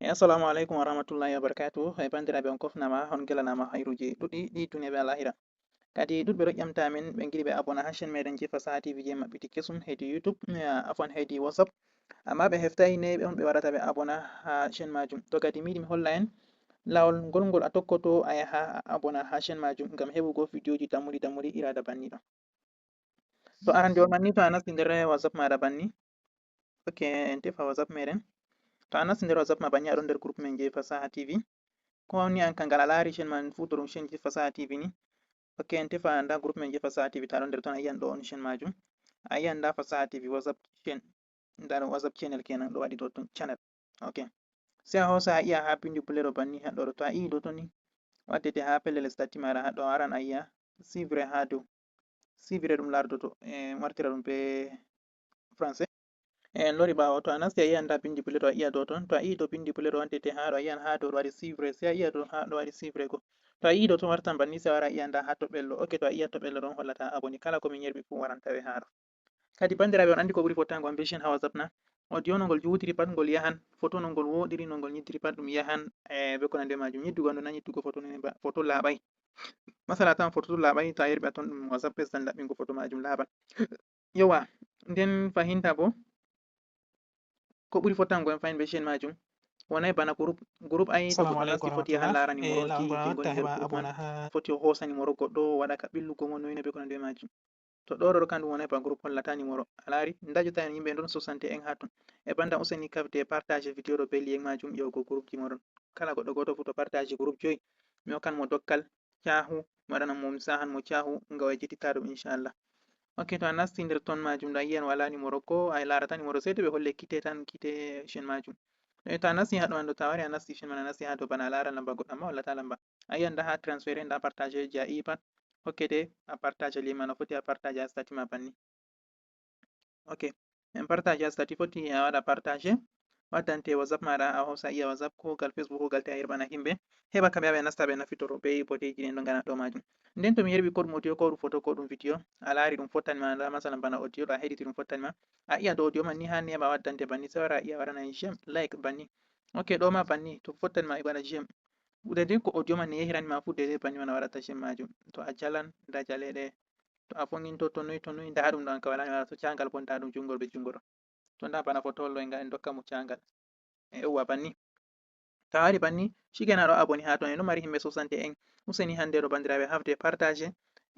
Assalamu alaikum wa rahmatullahi wa barakatuh. Bandiraɓe on kofnama on gelanama hayruji ɗuɗɗi ɗi duniya be lahira. Kadi ɗuɗɓe ɗo ƴamta min ɓe giɗi ɓe abona ha chaine meɗen je Fasaha TV je maɓɓiti kesum hedi YouTube afwan hedi WhatsApp, amma ɓe heftai ne ɓe on ɓe waɗata ɓe abona ha chaine majum. To kadi mi yiɗi mi holla en lawol ngolngol a tokkoto a yaha a abona ha chaine majum ngam heɓugo videoji dammuɗi irada banni ɗo. To arande manni to a nasti nder WhatsApp maɗa banni, ok en tefa WhatsApp meɗen. To a nasti nder WhatsApp ma banni aɗon nder groupe men je Fasaha TV, ko ni an kangal a lari chaine man fu to ɗum chaine je Fasaha TV ni. Ok en tefa nda groupe men je Fasaha TV ta ɗon nder ton a yi'an ɗo on chaine majum. A yi'an nda Fasaha TV WhatsApp chaine, nda ɗum WhatsApp channel kenan ɗo waɗi ɗo ton channel. Ok sai a hosa a iya ha bindi bulero banni haɗɗo ɗo, to a yi ɗo ton ni waddete ha pellel stati maɗa haɗɗo a waran a yi'a suivre ha dow. Suivre ɗum lardoto wartira ɗum be français. En lori ɓawo to a nasti a yi'an nda bindi bulero a iya dow ton, to a yi dow bindi bulero waddete ha ɗo a yi'an ha dow ɗo waɗi suivre, sai a iya dow ha ɗo waɗi suivre go. To a yi ɗo ton wartan banni sai a wara a iya nda ha toɓɓello. Ok to a iya toɓɓello ɗon hollata aboni kala ko min yerɓi fu waran tawe ha ɗo. Kadi bandiraɓe on andi ko ɓuri fottango am be chaine ha WhatsApp na, audio no ngol jutiri pat ngol yahan, photo no ngol woɗiri no ngol nyiddiri pat ɗum yahan be ko nandi majum. Nyiddugo ndo na nyiddugo photo ni ba photo laɓai. Masala tan photo laɓai to a yerɓi a ton ɗum WhatsApp ɓesdan laɓɓingo photo majum laɓan. Yowa nden fahinta bo ko ɓuri fottango en fahin be chaine majum wonai bana groupe ai to goɗɗo nasti foti yahan lara numéroji je ngoni nder groupe man, foti o hosa numéro goɗɗo waɗa ka ɓillugo mo noine be ko nandi majum. To ɗo ɗo kanjum wonai ba groupe hollata numéro a lari nda jotta en yimɓe ɗon 61 ha ton, e banda useni kafde partage vidéo ɗo be lien majum yahugo groupe ji moɗon. Kala goɗɗo goto fu to partage groupe joyi mi hokkan mo dokkal chahu mi waɗanan mo misahan mo chahu nga o yejjititta ɗum inchallah. Ok to a nasti nder ton majum a yi'an wala numéro ko a larata numéro sai to ɓe holle kite tan, kite chaine majum. To a nasti ha ɗo ando to a wari a nasti chaine man a nasti ha dow bana a lara lamba goɗɗo amma hollata lamba, a yi'an nda ha transféré nda partage je a yi pat hokkete a partage lien man a foti a partage ha statut ma banni. Ok en partage ha statut foti a waɗa partage waddante WhatsApp maɗa a hosa iya WhatsApp ko gal Facebook ko gal te a yerɓana himɓe heɓa kamɓe ɓe nasta ɓe nafitoro be bodeji ɗin ɗo ngana ɗo majum. Nden to mi yerɓi ko ɗum audio ko ɗum photo ko ɗum video a lari ɗum fottani ma nda masalan bana audio ɗo a heɗiti ɗum fottani ma, a iya dow audio man ni hani heɓa waddante banni sai wara a iya waɗana j'aime like banni. Ok ɗo ma banni to fottani ma waɗa j'aime dede ko audio man ni yehirani ma fu dede banni man a waɗata j'aime majum. To a jalan nda jaleɗe, to a fonginto to noi nda ɗum ɗo an ka wala mi waɗa, to cangal bo nda ɗum jungol be jungo ɗo, to nda bana photo hollo en dokka mo cangal yauwa banni. To a waɗi banni shikenan aɗo aboni ha ton en ɗo mari himɓe 61 useni hande ɗo bandiraɓe hafde partage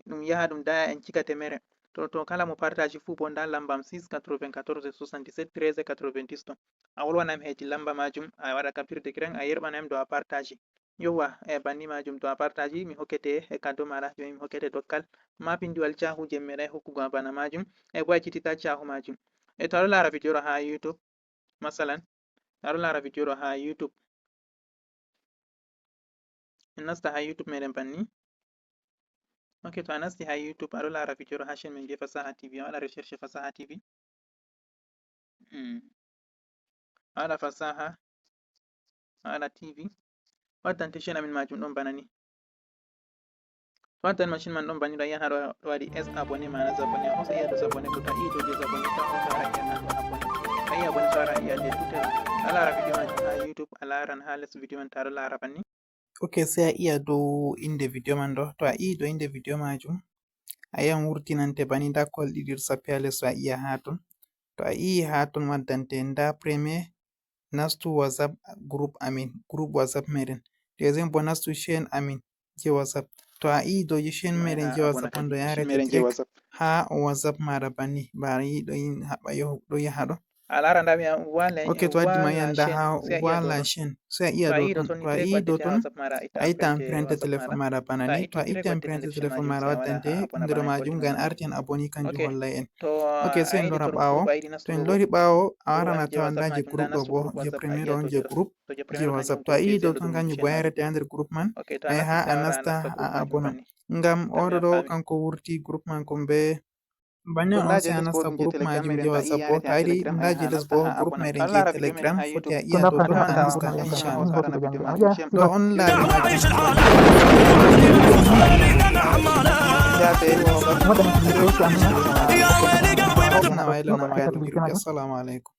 ɗum yaha ɗum daya en cika temere. To kala mo partage fu bo nda lambam 694 77 13 90 ton a wolwanam hedi lamba majum a waɗa capture d'écran a yerɓanayam dow a partage. Yauwa banni majum to a partage mi hokkete cadeau maɗa joni mi hokkete dokkal ma pindiwal chahu je mi meɗai hokkugo bana majum bo a yejjititta chahu majum. To aɗo lara video ɗo ha YouTube masalan aɗo lara video ɗo ha YouTube, en nasta ha YouTube meɗen banni. Ok to a nasti ha YouTube aɗo lara video ɗo ha chaine men je Fasaha TV a waɗa recherche Fasaha TV, a waɗa Fasaha a waɗa TV waddante chaine amin majum ɗon bana ni. To waddan machine man ɗon banni ɗo a yi'an ha ɗo waɗi S abonné mana zabonné a hosa iya dow zabonné go to a yi dow je zabonné to a hosa wara yi'an ha ɗo abonné, a yi abonné so wara yi'a nde tutel a lara video majum ha YouTube a laran ha les video man to aɗo lara banni. Ok sai a iya dow inde video man ɗo, to a yi dow inde video majum a yi'an wurtinante banni nda kol ɗiɗi sappi ha les, to a iya ha ton, to a yi ha ton waddante nda premier nastu WhatsApp groupe amin groupe WhatsApp meɗen, deuxiéme bo nastu chaine amin je WhatsApp. To a yi dow chaine meɗen je WhatsApp on ɗo yarete direct ha WhatsApp maɗa banni ba yi ɗo yaha ɗo. Ok to waddi ma yi'an nda ha wala chaine sai a iya dow ton, to a yi dow ton a itta emprunté téléphone maɗa bana ni, to a itti emprunté téléphone maɗa waddante nder majum ngam arti en aboni kanjum hollai en. Ok sai en lora ɓawo, to en lori ɓawo a waran a tawan nda je groupe ɗo bo je premier ɗo on je groupe je WhatsApp, to a yi dow ton kanjum bo yarete ha nder groupe man a yaha a nasta a abona ngam oɗo ɗo kanko wurti groupe man kon be banni on sai a nasta groupe majum je WhatsApp bo to a yiɗi nda je les bo groupe meɗen je Telegram foti a iya dow ton a nasta inchallah ɗo on lari majum. Assalamu alaikum.